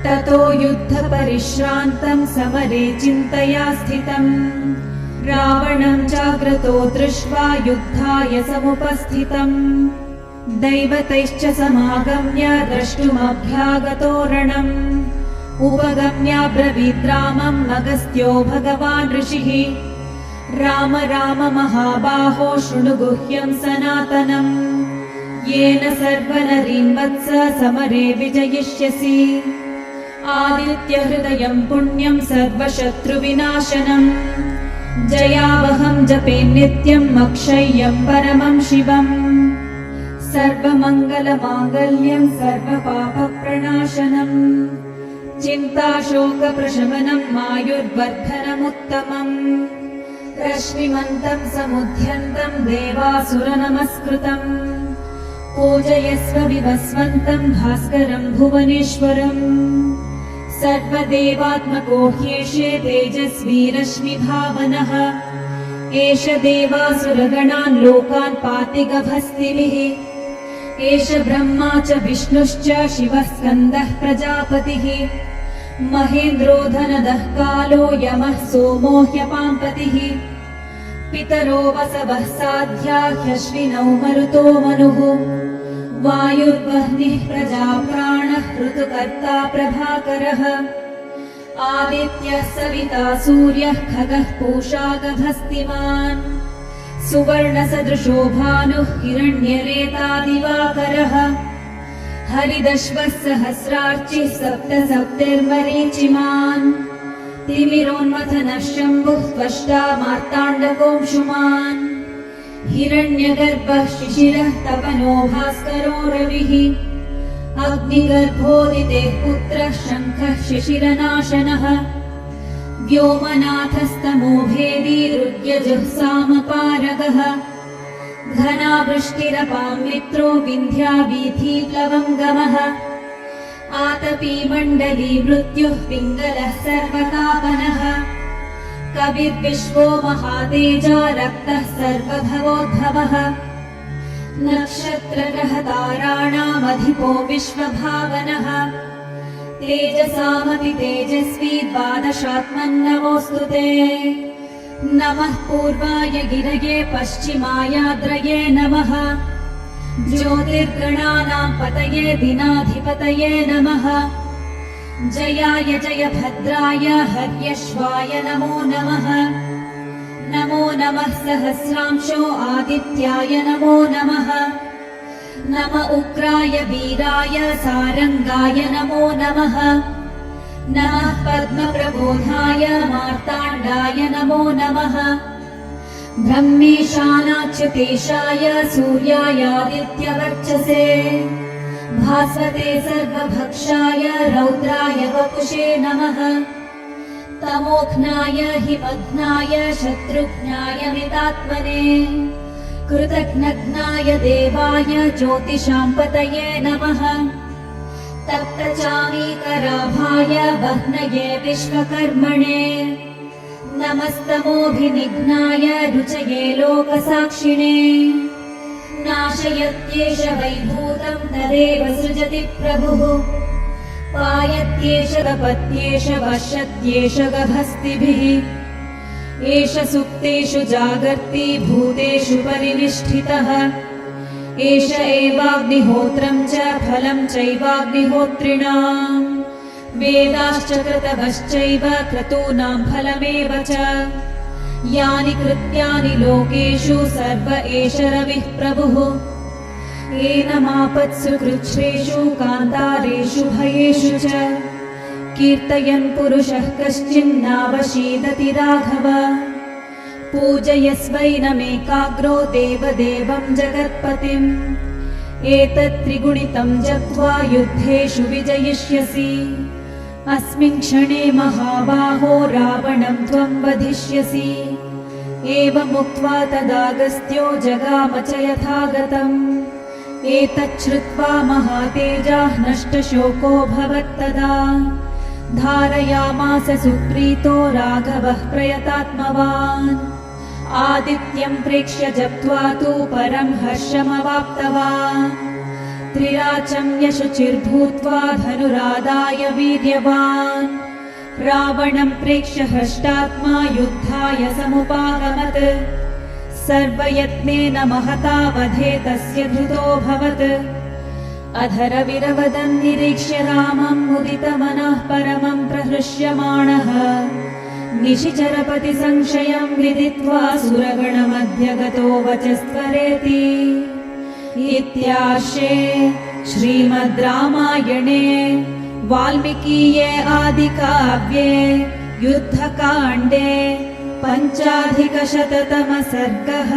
ततो युद्धपरिश्रान्तं समरे चिन्तया स्थितम् रावणं जाग्रतो दृष्ट्वा युद्धाय समुपस्थितम् दैवतैश्च समागम्य द्रष्टुमभ्यागतो रणम् उपगम्याब्रवीत् रामम् अगस्त्यो भगवान् ऋषिः राम राम महाबाहो शृणु गुह्यं सनातनम् येन सर्वनरीन् वत्स समरे विजयिष्यसि आदित्यहृदयं पुण्यं सर्वशत्रुविनाशनम् जयावहं जपे नित्यम् अक्षय्यं परमं शिवम् सर्वमङ्गलमाङ्गल्यं सर्वपापप्रणाशनम् चिन्ताशोकप्रशमनम् आयुर्वर्धनमुत्तमम् रश्मिमन्तं समुद्यन्तं देवासुरनमस्कृतम् पूजयस्व विवस्वन्तं भास्करं भुवनेश्वरम् सर्वदेवात्मको ह्येषे तेजस्वी रश्मिभावनः एष देवासुरगणान् लोकान् पाति गभस्तिभिः एष ब्रह्मा च विष्णुश्च शिवः स्कन्दः प्रजापतिः महेन्द्रो धनदः कालो यमः सोमो ह्यपाम्पतिः पितरो वसवः साध्या ह्यश्विनौ मरुतो मनुः वायुर्वह्निः प्रजाप्राणः ऋतुकर्ता प्रभाकरः आदित्यः सविता सूर्यः खगः पूषा गभस्तिमान् सुवर्णसदृशो भानुः हिरण्यरेता दिवाकरः हरिदश्वः सहस्रार्चिः सप्त सप्तिर्मरीचिमान् तिमिरोन्मथनः शम्भुः त्वष्टा मार्ताण्डकोऽंशुमान् हिरण्यगर्भः शिशिरः तपनो भास्करो रविः अग्निगर्भोदितेः पुत्रः शङ्खः शिशिरनाशनः व्योमनाथस्तमो भेदी रुद्यजुः सामपारगः घनावृष्टिरपां मित्रो विन्ध्यावीथीप्लवङ्गमः आतपी मण्डली मृत्युः पिङ्गलः सर्वतापनः कविर्विश्वो महातेजा रक्तः सर्वभवोद्भवः नक्षत्रग्रहताराणामधिपो विश्वभावनः तेजसामपि तेजस्वी द्वादशात्मन्नमोऽस्तु ते नमः पूर्वाय गिरये पश्चिमायाद्रये नमः ज्योतिर्गणानां पतये दिनाधिपतये नमः जयाय जय भद्राय हर्यश्वाय नमो नमः नमो नमः सहस्रांशो आदित्याय नमो नमः नम उग्राय वीराय सारंगाय नमो नमः नमः पद्मप्रबोधाय मार्ताण्डाय नमो नमः ब्रह्मेशानाच्युतेशाय सूर्यायादित्यवर्चसे भास्वते सर्वभक्षाय रौद्राय वपुषे नमः तमोघ्नाय हिमघ्नाय शत्रुघ्नाय मितात्मने कृतघ्नघ्नाय देवाय ज्योतिषां पतये नमः तप्तचामीकराभाय वह्नये विश्वकर्मणे नमस्तमोभिनिघ्नाय रुचये लोकसाक्षिणे नाशयत्येष वैभूतं तदेव सृजति प्रभुः पायत्येष तपत्येष वश्यत्येष गभस्तिभिः एष सुप्तेषु जागर्ति भूतेषु परिनिष्ठितः एष एवाग्निहोत्रं च फलं चैवाग्निहोत्रिणाम् वेदाश्च क्रतवश्चैव क्रतूनां फलमेव च यानि कृत्यानि लोकेषु सर्व एष रविः प्रभुः एनमापत्सु कृच्छ्रेषु कान्तारेषु भयेषु च कीर्तयन् पुरुषः कश्चिन्नावशीदति राघव पूजयस्वैनमेकाग्रो देवदेवं जगत्पतिम् एतत् त्रिगुणितं जप्त्वा युद्धेषु विजयिष्यसि अस्मिन् क्षणे महाबाहो रावणं त्वं वधिष्यसि एवमुक्त्वा तदागस्त्यो जगाम च यथागतम् एतच्छ्रुत्वा महातेजाः नष्टशोकोऽभवत्तदा धारयामास सुप्रीतो राघवः प्रयतात्मवान् आदित्यं प्रेक्ष्य जप्त्वा तु परं हर्षमवाप्तवान् त्रिराचं यशुचिर्भूत्वा धनुरादाय वीर्यवान् रावणं प्रेक्ष्य हृष्टात्मा युद्धाय समुपागमत् सर्वयत्नेन महता वधे तस्य धृतोऽभवत् अधरविरवदं निरीक्ष्य रामं मुदितमनः परमं प्रहृष्यमाणः निशिचरपति संशयं विदित्वा सुरगणमध्यगतो वचस्त्वरेति इत्यार्षे श्रीमद् रामायणे वाल्मीकीये आदिकाव्ये युद्धकाण्डे 5,000 सर्गः।